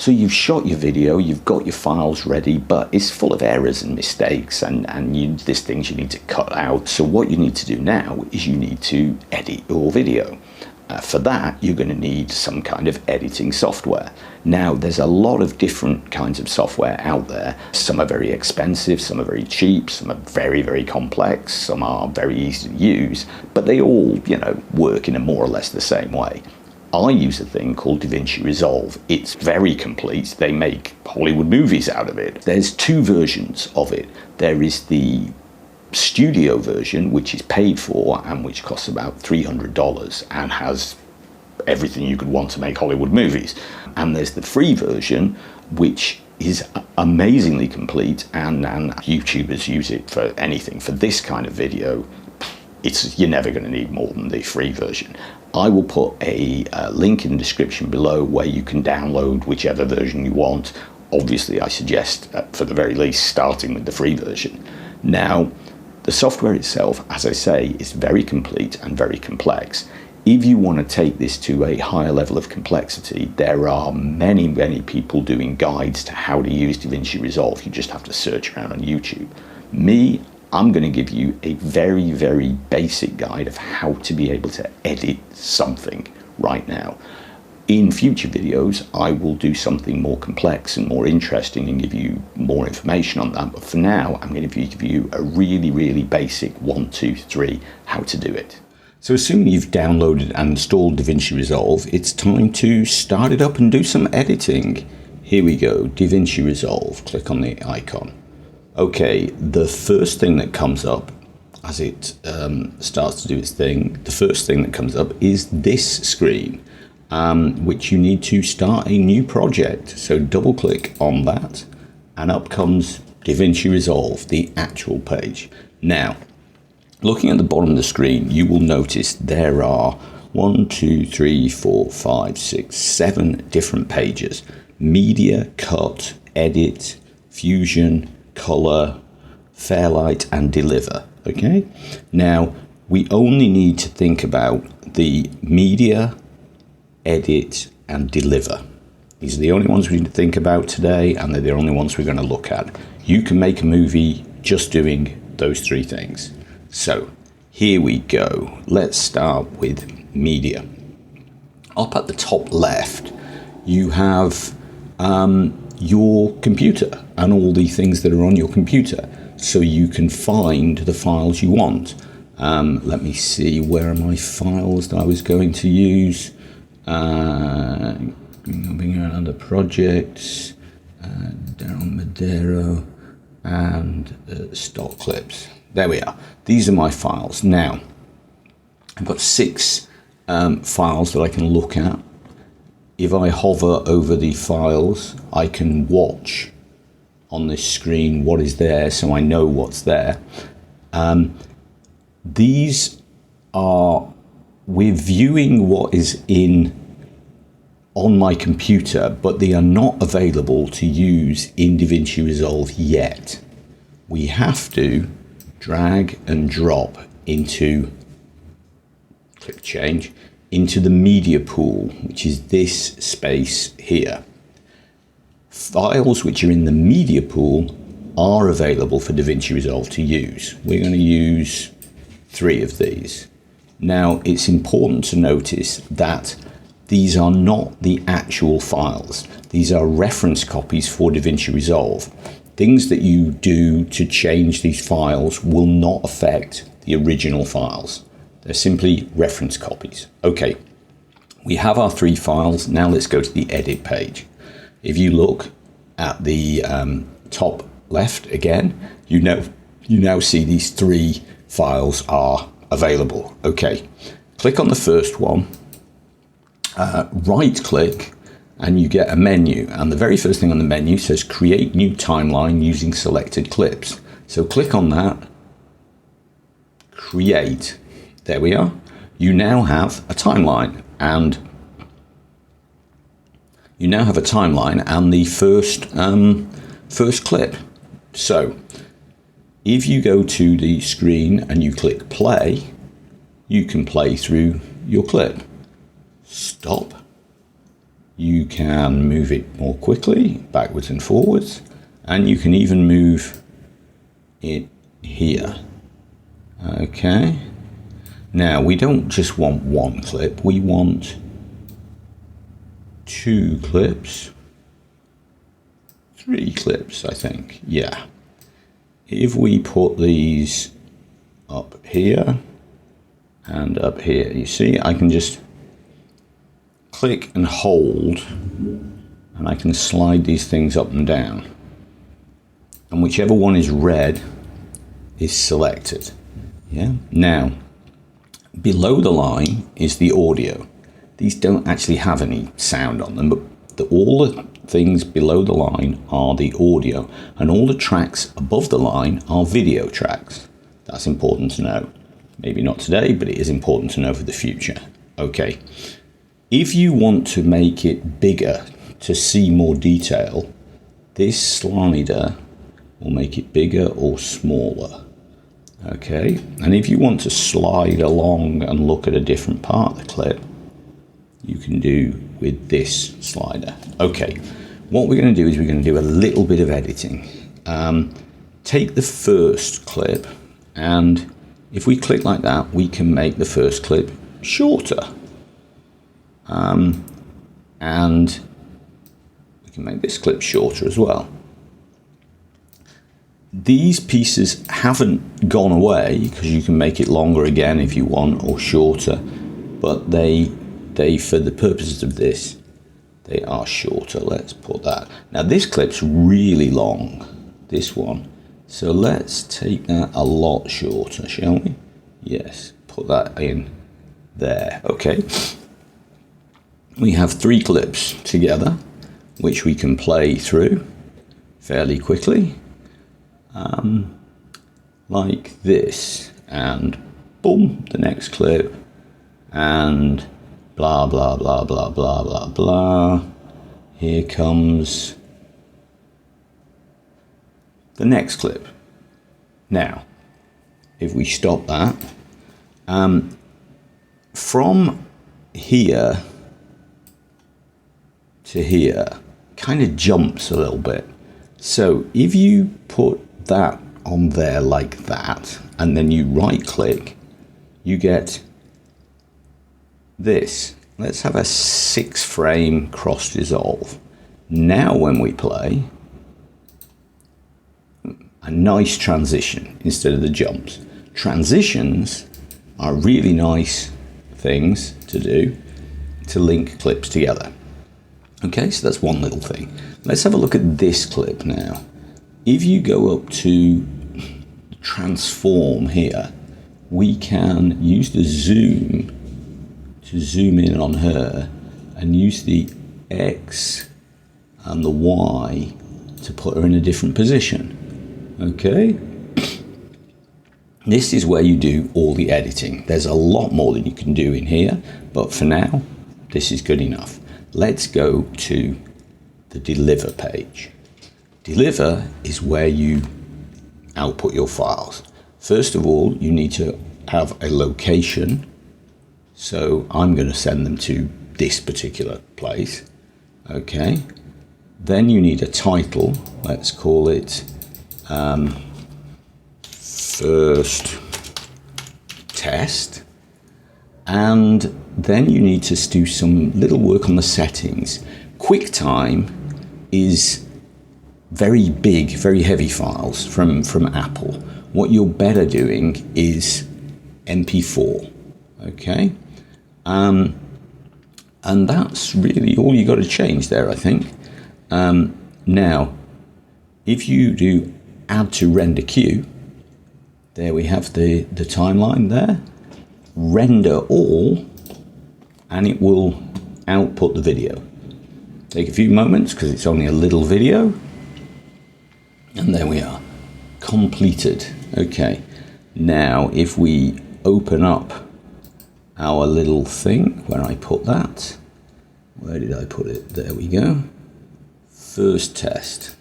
So you've shot your video, you've got your files ready, but it's full of errors and mistakes, and there's things you need to cut out. So what you need to do now is you need to edit your video. For that, you're going to need some kind of editing software. Now, there's a lot of different kinds of software out there. Some are very expensive, some are very cheap, some are very, very complex, some are very easy to use, but they all, work in a more or less the same way. I use a thing called DaVinci Resolve. It's very complete. They make Hollywood movies out of it. There's two versions of it. There is the studio version, which is paid for and which costs about $300 and has everything you could want to make Hollywood movies. And there's the free version, which is amazingly complete, and YouTubers use it for anything. For this kind of video, you're never going to need more than the free version. I will put a link in the description below where you can download whichever version you want. Obviously, I suggest, for the very least, starting with the free version. Now, the software itself, as I say, is very complete and very complex. If you want to take this to a higher level of complexity, there are many, many people doing guides to how to use DaVinci Resolve. You just have to search around on YouTube. I'm going to give you a very, very basic guide of how to be able to edit something right now. In future videos, I will do something more complex and more interesting and give you more information on that. But for now, I'm going to give you a really, really basic 1, 2, 3 how to do it. So assuming you've downloaded and installed DaVinci Resolve, it's time to start it up and do some editing. Here we go, DaVinci Resolve. Click on the icon. Okay, the first thing that comes up as it starts to do its thing, the first thing that comes up is this screen, which you need to start a new project. So double click on that and up comes DaVinci Resolve, the actual page. Now, looking at the bottom of the screen, you will notice there are 1, 2, 3, 4, 5, 6, 7 different pages. Media, cut, edit, fusion, color, fairlight, and deliver. Okay, now we only need to think about the media, edit, and deliver. These are the only ones we need to think about today, and they're the only ones we're going to look at. You can make a movie just doing those 3 things. So here we go. Let's start with media. Up at the top left, you have your computer and all the things that are on your computer, so you can find the files you want. Let me see, where are my files that I was going to use? Moving around under projects, down Madero, and stock clips. There we are. These are my files. Now, I've got 6 files that I can look at. If I hover over the files, I can watch on this screen what is there, so I know what's there. These are, we're viewing what is on my computer, but they are not available to use in DaVinci Resolve yet. We have to drag and drop into, click change, into the media pool, which is this space here. Files which are in the media pool are available for DaVinci Resolve to use. We're going to use 3 of these. Now, it's important to notice that these are not the actual files. These are reference copies for DaVinci Resolve. Things that you do to change these files will not affect the original files. They're simply reference copies. Okay, we have our 3 files. Now let's go to the edit page. If you look at the top left again, you now see these 3 files are available. Okay, click on the first one, right click, and you get a menu. And the very first thing on the menu says create new timeline using selected clips. So click on that, create. There we are. You now have a timeline, and the first clip. So if you go to the screen and you click play, you can play through your clip. Stop, You can move it more quickly, backwards and forwards, and you can even move it here. Okay. Now, we don't just want one clip, we want 2 clips, 3 clips, I think. Yeah. If we put these up here and up here, you see, I can just click and hold, and I can slide these things up and down. And whichever one is red is selected. Yeah. Now, below the line is the audio. These don't actually have any sound on them, but all the things below the line are the audio, and all the tracks above the line are video tracks. That's important to know. Maybe not today, but it is important to know for the future. Okay. If you want to make it bigger to see more detail, this slider will make it bigger or smaller. Okay, and if you want to slide along and look at a different part of the clip, you can do with this slider. Okay, what we're going to do is we're going to do a little bit of editing. Take the first clip, and if we click like that, we can make the first clip shorter. And we can make this clip shorter as well. These pieces haven't gone away because you can make it longer again if you want, or shorter, but they for the purposes of this, they are shorter. Let's put that. Now this clip's really long, this one. So let's take that a lot shorter, shall we? Yes, put that in there. Okay. We have 3 clips together, which we can play through fairly quickly, like this, and boom, the next clip, and blah, blah, blah, blah, blah, blah, blah. Here comes the next clip. Now, if we stop that, from here to here kind of jumps a little bit. So if you put that on there like that, and then you right click, you get this. Let's have a 6 frame cross dissolve. Now when we play, a nice transition instead of the jumps. Transitions are really nice things to do to link clips together. Okay, so that's one little thing. Let's have a look at this clip now. If you go up to transform here, we can use the zoom to zoom in on her, and use the X and the Y to put her in a different position. Okay? This is where you do all the editing. There's a lot more that you can do in here, but for now, this is good enough. Let's go to the deliver page. Deliver is where you output your files. First of all, you need to have a location. So I'm going to send them to this particular place. Okay. Then you need a title. Let's call it first test. And then you need to do some little work on the settings. QuickTime is very big, very heavy files from Apple. What you're better doing is MP4. Okay. And that's really all you got to change there, I think. Now, if you do add to render queue, there we have the timeline there. Render all, and it will output the video. Take a few moments because it's only a little video. And there we are, completed. Okay, now if we open up our little thing where I put that, where did I put it? There we go. First test.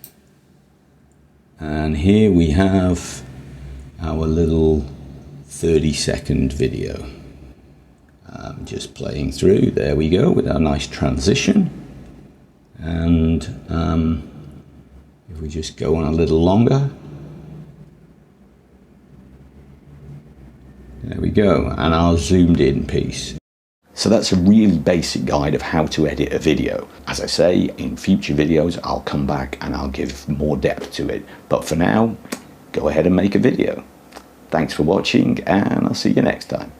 And here we have our little 30-second video. Just playing through. There we go with our nice transition. And if we just go on a little longer, there we go, and our zoomed in piece. So that's a really basic guide of how to edit a video. As I say, in future videos, I'll come back and I'll give more depth to it. But for now, go ahead and make a video. Thanks for watching, and I'll see you next time.